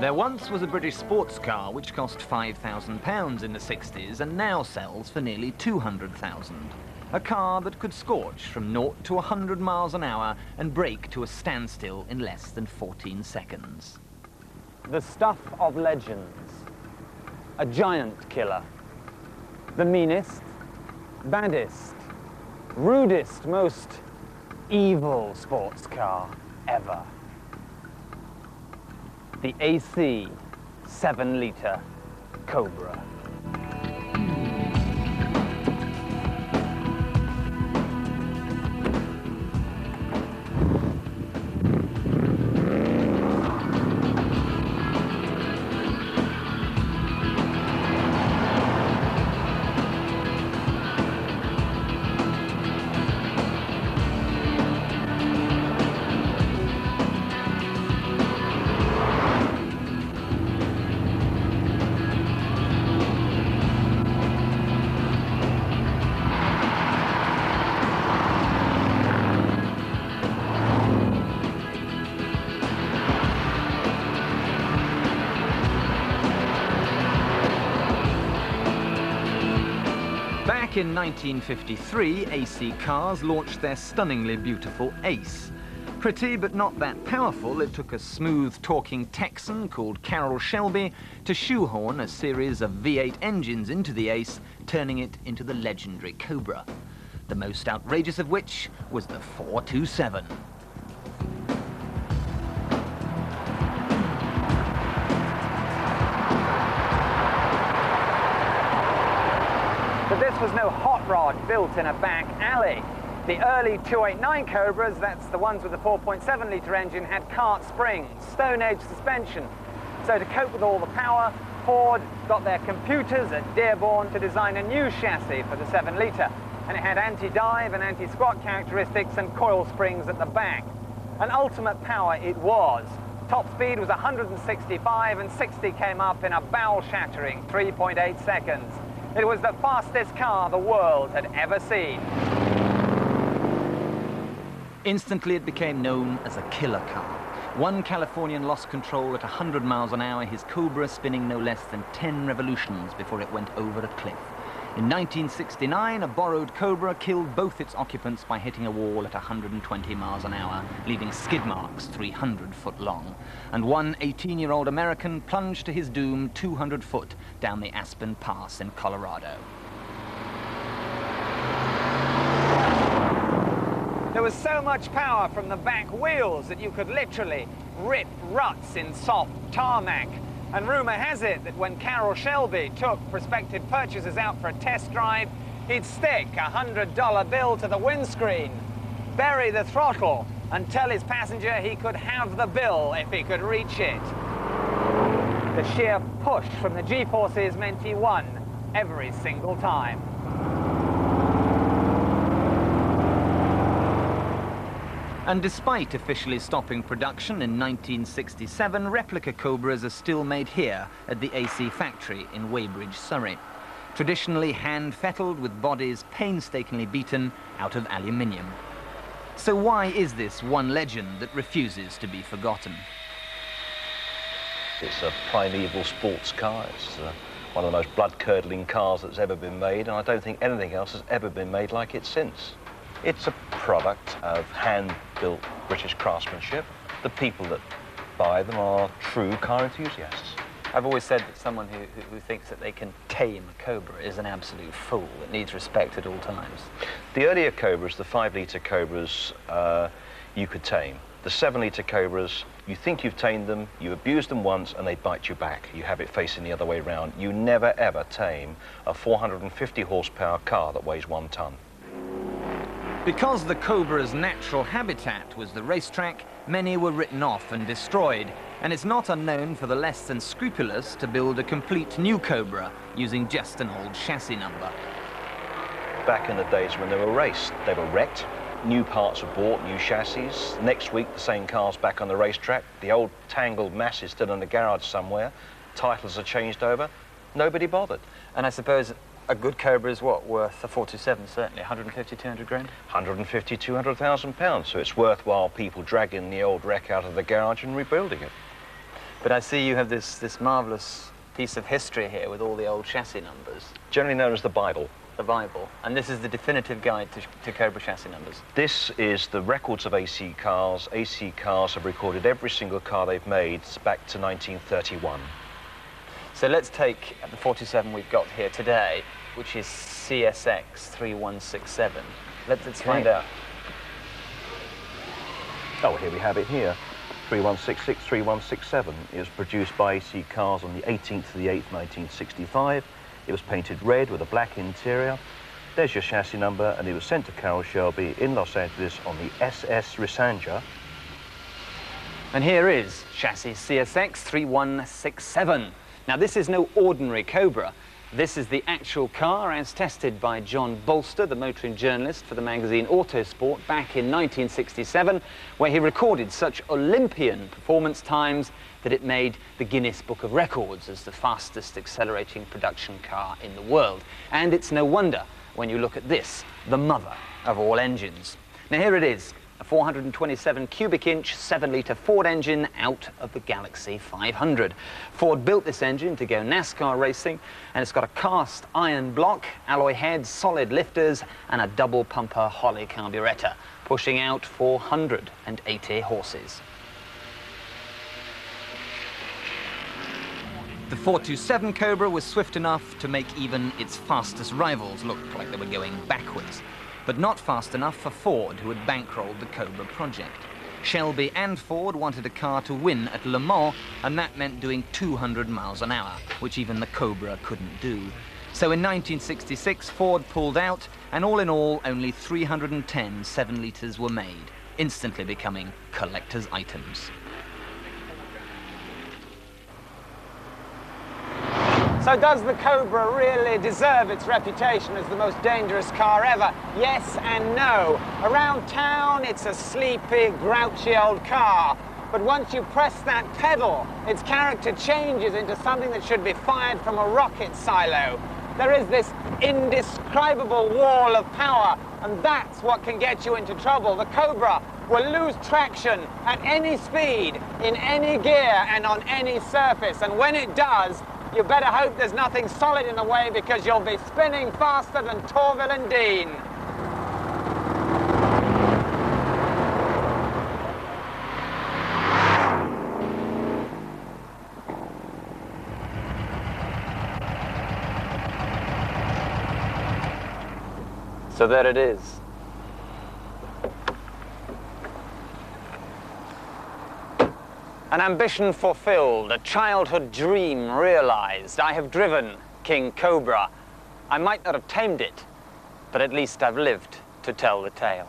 There once was a British sports car which cost £5,000 in the 60s and now sells for nearly £200,000. A car that could scorch from 0 to 100 miles an hour and brake to a standstill in less than 14 seconds. The stuff of legends. A giant killer. The meanest, baddest, rudest, most evil sports car ever. The AC 7-litre Cobra. Back in 1953, AC Cars launched their stunningly beautiful Ace. Pretty but not that powerful, it took a smooth-talking Texan called Carroll Shelby to shoehorn a series of V8 engines into the Ace, turning it into the legendary Cobra. The most outrageous of which was the 427. But this was no hot rod built in a back alley. The early 289 Cobras, that's the ones with the 4.7-litre engine, had cart springs, Stone Age suspension. So to cope with all the power, Ford got their computers at Dearborn to design a new chassis for the 7-litre. And it had anti-dive and anti-squat characteristics and coil springs at the back. An ultimate power it was. Top speed was 165 and 60 came up in a bowel-shattering 3.8 seconds. It was the fastest car the world had ever seen. Instantly it became known as a killer car. One Californian lost control at 100 miles an hour, his Cobra spinning no less than 10 revolutions before it went over a cliff. In 1969, a borrowed Cobra killed both its occupants by hitting a wall at 120 miles an hour, leaving skid marks 300 foot long. And one 18-year-old American plunged to his doom 200 foot down the Aspen Pass in Colorado. There was so much power from the back wheels that you could literally rip ruts in soft tarmac. And rumour has it that when Carroll Shelby took prospective purchasers out for a test drive, he'd stick a $100 bill to the windscreen, bury the throttle, and tell his passenger he could have the bill if he could reach it. The sheer push from the G-forces meant he won every single time. And despite officially stopping production in 1967, replica Cobras are still made here at the AC factory in Weybridge, Surrey. Traditionally hand-fettled with bodies painstakingly beaten out of aluminium. So why is this one legend that refuses to be forgotten? It's a primeval sports car. It's one of the most blood-curdling cars that's ever been made, and I don't think anything else has ever been made like it since. It's a product of hand-built British craftsmanship. The people that buy them are true car enthusiasts. I've always said that someone who thinks that they can tame a Cobra is an absolute fool that needs respect at all times. The earlier Cobras, the 5-litre Cobras, you could tame. The 7-litre Cobras, you think you've tamed them, you abuse them once and they bite you back. You have it facing the other way around. You never ever tame a 450 horsepower car that weighs 1 ton. Because the Cobra's natural habitat was the racetrack, many were written off and destroyed, and it's not unknown for the less than scrupulous to build a complete new Cobra using just an old chassis number. Back in the days when they were raced, they were wrecked, new parts were bought, new chassis. Next week, the same car's back on the racetrack, the old tangled mass is still in the garage somewhere, titles are changed over, nobody bothered. And I suppose a good Cobra is what, worth a 427, certainly, 150, 200 grand? 150, 200,000 pounds, so it's worthwhile people dragging the old wreck out of the garage and rebuilding it. But I see you have this marvellous piece of history here with all the old chassis numbers. Generally known as the Bible. The Bible. And this is the definitive guide to Cobra chassis numbers. This is the records of AC cars. AC cars have recorded every single car they've made back to 1931. So let's take the 47 we've got here today, which is CSX 3167. Let's find out. Oh, here we have it here. 3166, 3167. It was produced by AC Cars on the 18th of the 8th, 1965. It was painted red with a black interior. There's your chassis number, and it was sent to Carroll Shelby in Los Angeles on the SS Risanja. And here is chassis CSX 3167. Now, this is no ordinary Cobra. This is the actual car as tested by John Bolster, the motoring journalist for the magazine Autosport, back in 1967, where he recorded such Olympian performance times that it made the Guinness Book of Records as the fastest accelerating production car in the world. And it's no wonder when you look at this, the mother of all engines. Now, here it is. A 427 cubic inch 7-litre Ford engine out of the Galaxy 500. Ford built this engine to go NASCAR racing, and it's got a cast iron block, alloy heads, solid lifters, and a double pumper Holley carburettor, pushing out 480 horses. The 427 Cobra was swift enough to make even its fastest rivals look like they were going backwards, but not fast enough for Ford, who had bankrolled the Cobra project. Shelby and Ford wanted a car to win at Le Mans, and that meant doing 200 miles an hour, which even the Cobra couldn't do. So in 1966, Ford pulled out, and all in all, only 310 7-litres were made, instantly becoming collector's items. So does the Cobra really deserve its reputation as the most dangerous car ever? Yes and no. Around town, it's a sleepy, grouchy old car. But once you press that pedal, its character changes into something that should be fired from a rocket silo. There is this indescribable wall of power, and that's what can get you into trouble. The Cobra will lose traction at any speed, in any gear, and on any surface. And when it does, you better hope there's nothing solid in the way, because you'll be spinning faster than Torville and Dean. So there it is. An ambition fulfilled, a childhood dream realized. I have driven King Cobra. I might not have tamed it, but at least I've lived to tell the tale.